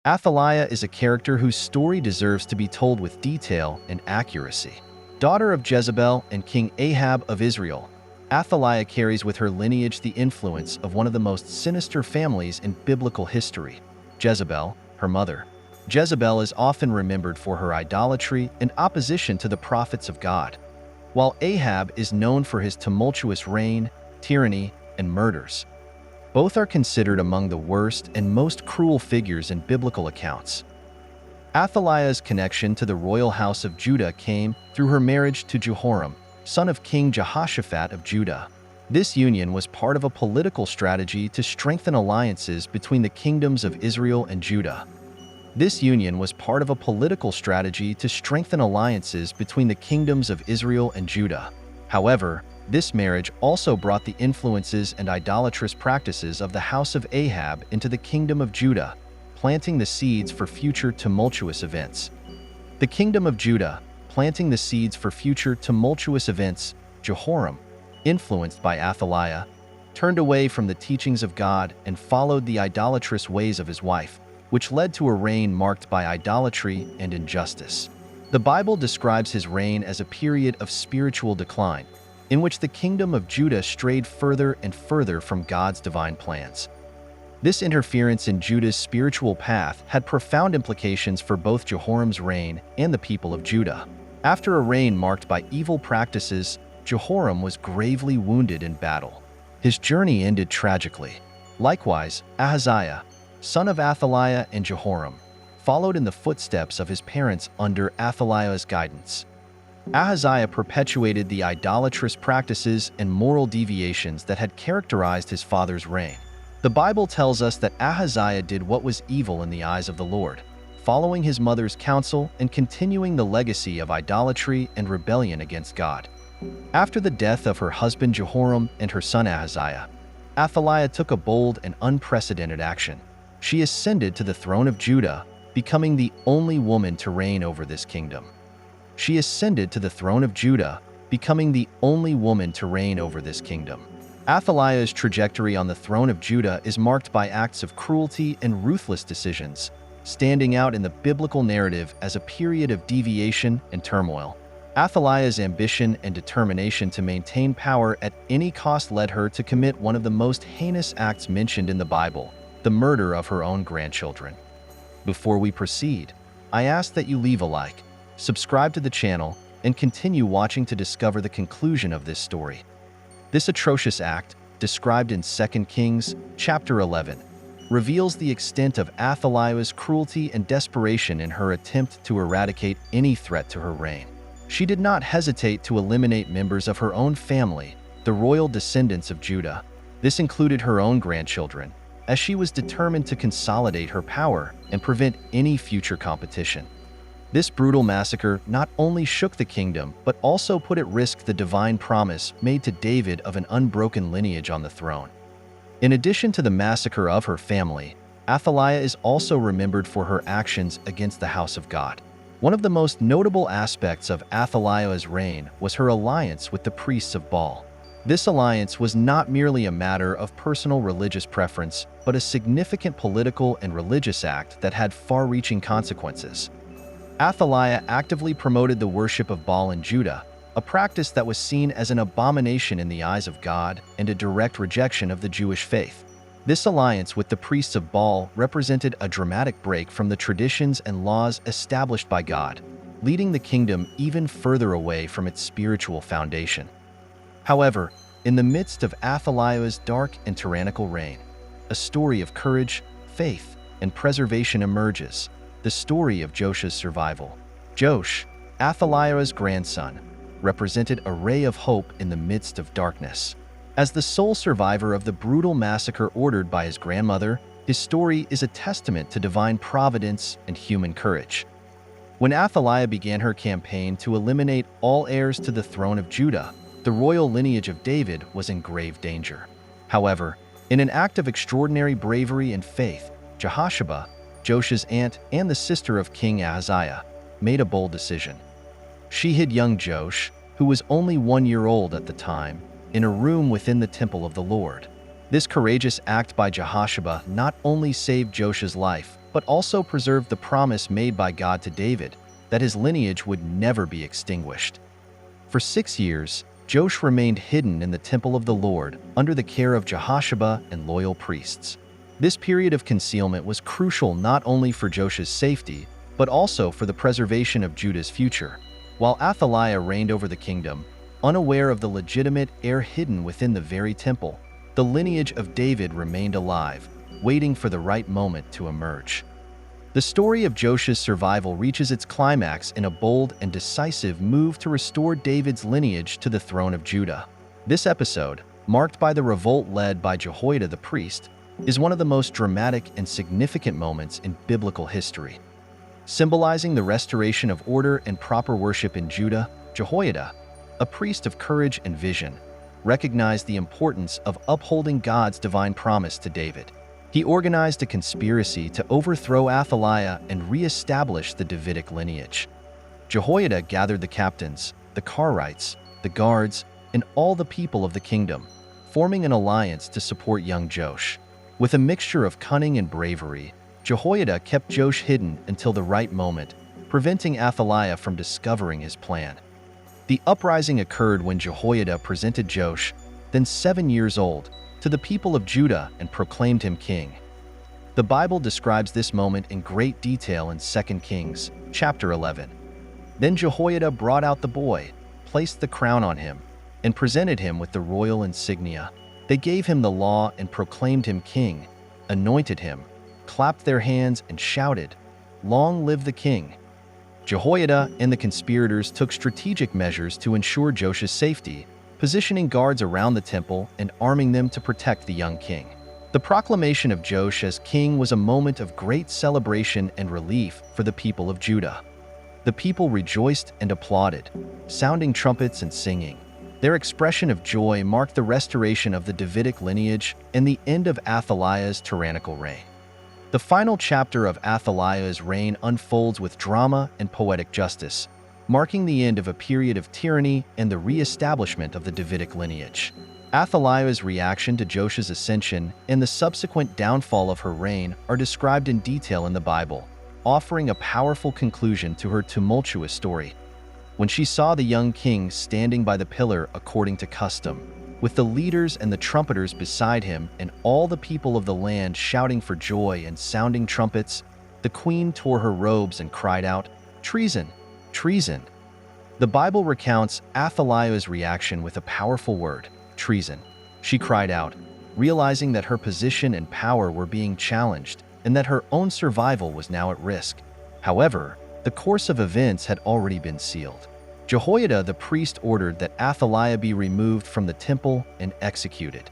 Athaliah is a character whose story deserves to be told with detail and accuracy. Daughter of Jezebel and King Ahab of Israel, Athaliah carries with her lineage the influence of one of the most sinister families in biblical history, Jezebel, her mother. Jezebel is often remembered for her idolatry and opposition to the prophets of God, while Ahab is known for his tumultuous reign, tyranny, and murders. Both are considered among the worst and most cruel figures in biblical accounts. Athaliah's connection to the royal house of Judah came through her marriage to Jehoram, son of King Jehoshaphat of Judah. This union was part of a political strategy to strengthen alliances between the kingdoms of Israel and Judah. However, this marriage also brought the influences and idolatrous practices of the house of Ahab into the kingdom of Judah, planting the seeds for future tumultuous events. The kingdom of Judah, planting the seeds for future tumultuous events, Jehoram, influenced by Athaliah, turned away from the teachings of God and followed the idolatrous ways of his wife, which led to a reign marked by idolatry and injustice. The Bible describes his reign as a period of spiritual decline, in which the kingdom of Judah strayed further and further from God's divine plans. This interference in Judah's spiritual path had profound implications for both Jehoram's reign and the people of Judah. After a reign marked by evil practices, Jehoram was gravely wounded in battle. His journey ended tragically. Likewise, Ahaziah, son of Athaliah and Jehoram, followed in the footsteps of his parents under Athaliah's guidance. Ahaziah perpetuated the idolatrous practices and moral deviations that had characterized his father's reign. The Bible tells us that Ahaziah did what was evil in the eyes of the Lord, following his mother's counsel and continuing the legacy of idolatry and rebellion against God. After the death of her husband Jehoram and her son Ahaziah, Athaliah took a bold and unprecedented action. She ascended to the throne of Judah, becoming the only woman to reign over this kingdom. Athaliah's trajectory on the throne of Judah is marked by acts of cruelty and ruthless decisions, standing out in the biblical narrative as a period of deviation and turmoil. Athaliah's ambition and determination to maintain power at any cost led her to commit one of the most heinous acts mentioned in the Bible, the murder of her own grandchildren. Before we proceed, I ask that you leave a like, subscribe to the channel, and continue watching to discover the conclusion of this story. This atrocious act, described in 2 Kings chapter 11, reveals the extent of Athaliah's cruelty and desperation in her attempt to eradicate any threat to her reign. She did not hesitate to eliminate members of her own family, the royal descendants of Judah. This included her own grandchildren, as she was determined to consolidate her power and prevent any future competition. This brutal massacre not only shook the kingdom, but also put at risk the divine promise made to David of an unbroken lineage on the throne. In addition to the massacre of her family, Athaliah is also remembered for her actions against the house of God. One of the most notable aspects of Athaliah's reign was her alliance with the priests of Baal. This alliance was not merely a matter of personal religious preference, but a significant political and religious act that had far-reaching consequences. Athaliah actively promoted the worship of Baal in Judah, a practice that was seen as an abomination in the eyes of God and a direct rejection of the Jewish faith. This alliance with the priests of Baal represented a dramatic break from the traditions and laws established by God, leading the kingdom even further away from its spiritual foundation. However, in the midst of Athaliah's dark and tyrannical reign, a story of courage, faith, and preservation emerges. The story of Joshua's survival. Josh, Athaliah's grandson, represented a ray of hope in the midst of darkness. As the sole survivor of the brutal massacre ordered by his grandmother, his story is a testament to divine providence and human courage. When Athaliah began her campaign to eliminate all heirs to the throne of Judah, the royal lineage of David was in grave danger. However, in an act of extraordinary bravery and faith, Jehoshaphat, Joshua's aunt and the sister of King Ahaziah, made a bold decision. She hid young Josh, who was only 1 year old at the time, in a room within the temple of the Lord. This courageous act by Jehoshaphat not only saved Joshua's life, but also preserved the promise made by God to David that his lineage would never be extinguished. For 6 years, Joash remained hidden in the temple of the Lord under the care of Jehoshaphat and loyal priests. This period of concealment was crucial not only for Joash's safety, but also for the preservation of Judah's future. While Athaliah reigned over the kingdom, unaware of the legitimate heir hidden within the very temple, the lineage of David remained alive, waiting for the right moment to emerge. The story of Joash's survival reaches its climax in a bold and decisive move to restore David's lineage to the throne of Judah. This episode, marked by the revolt led by Jehoiada the priest, is one of the most dramatic and significant moments in biblical history. Symbolizing the restoration of order and proper worship in Judah, Jehoiada, a priest of courage and vision, recognized the importance of upholding God's divine promise to David. He organized a conspiracy to overthrow Athaliah and re-establish the Davidic lineage. Jehoiada gathered the captains, the Karites, the guards, and all the people of the kingdom, forming an alliance to support young Joash. With a mixture of cunning and bravery, Jehoiada kept Joash hidden until the right moment, preventing Athaliah from discovering his plan. The uprising occurred when Jehoiada presented Joash, then 7 years old, to the people of Judah and proclaimed him king. The Bible describes this moment in great detail in 2 Kings, chapter 11. Then Jehoiada brought out the boy, placed the crown on him, and presented him with the royal insignia. They gave him the law and proclaimed him king, anointed him, clapped their hands and shouted, "Long live the king!" Jehoiada and the conspirators took strategic measures to ensure Joash's safety, positioning guards around the temple and arming them to protect the young king. The proclamation of Joash as king was a moment of great celebration and relief for the people of Judah. The people rejoiced and applauded, sounding trumpets and singing. Their expression of joy marked the restoration of the Davidic lineage and the end of Athaliah's tyrannical reign. The final chapter of Athaliah's reign unfolds with drama and poetic justice, marking the end of a period of tyranny and the re-establishment of the Davidic lineage. Athaliah's reaction to Joash's ascension and the subsequent downfall of her reign are described in detail in the Bible, offering a powerful conclusion to her tumultuous story. When she saw the young king standing by the pillar according to custom, with the leaders and the trumpeters beside him and all the people of the land shouting for joy and sounding trumpets, the queen tore her robes and cried out, "Treason! Treason!" The Bible recounts Athaliah's reaction with a powerful word, treason. She cried out, realizing that her position and power were being challenged and that her own survival was now at risk. However, the course of events had already been sealed. Jehoiada the priest ordered that Athaliah be removed from the temple and executed.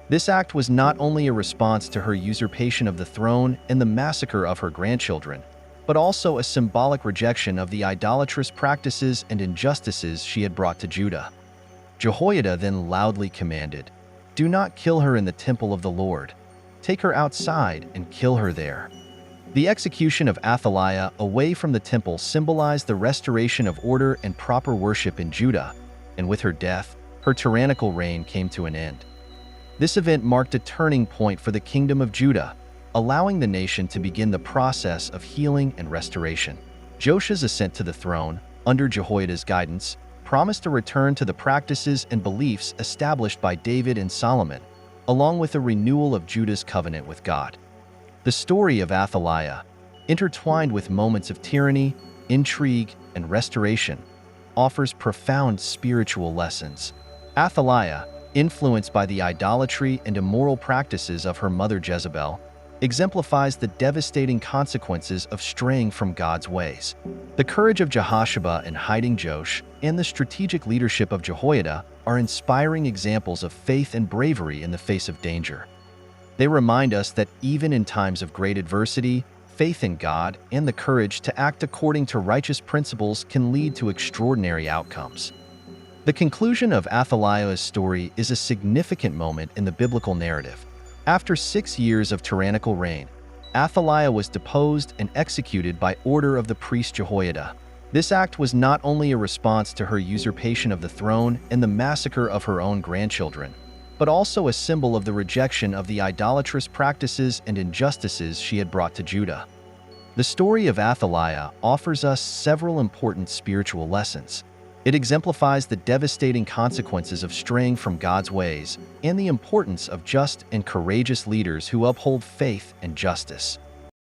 This act was not only a response to her usurpation of the throne and the massacre of her grandchildren, but also a symbolic rejection of the idolatrous practices and injustices she had brought to Judah. Jehoiada then loudly commanded, "Do not kill her in the temple of the Lord. Take her outside and kill her there." The execution of Athaliah away from the temple symbolized the restoration of order and proper worship in Judah, and with her death, her tyrannical reign came to an end. This event marked a turning point for the kingdom of Judah, allowing the nation to begin the process of healing and restoration. Joash's ascent to the throne, under Jehoiada's guidance, promised a return to the practices and beliefs established by David and Solomon, along with a renewal of Judah's covenant with God. The story of Athaliah, intertwined with moments of tyranny, intrigue, and restoration, offers profound spiritual lessons. Athaliah, influenced by the idolatry and immoral practices of her mother Jezebel, exemplifies the devastating consequences of straying from God's ways. The courage of Jehoshaphat in hiding Joash and the strategic leadership of Jehoiada are inspiring examples of faith and bravery in the face of danger. They remind us that even in times of great adversity, faith in God and the courage to act according to righteous principles can lead to extraordinary outcomes. The conclusion of Athaliah's story is a significant moment in the biblical narrative. After 6 years of tyrannical reign, Athaliah was deposed and executed by order of the priest Jehoiada. This act was not only a response to her usurpation of the throne and the massacre of her own grandchildren, but also a symbol of the rejection of the idolatrous practices and injustices she had brought to Judah. The story of Athaliah offers us several important spiritual lessons. It exemplifies the devastating consequences of straying from God's ways and the importance of just and courageous leaders who uphold faith and justice.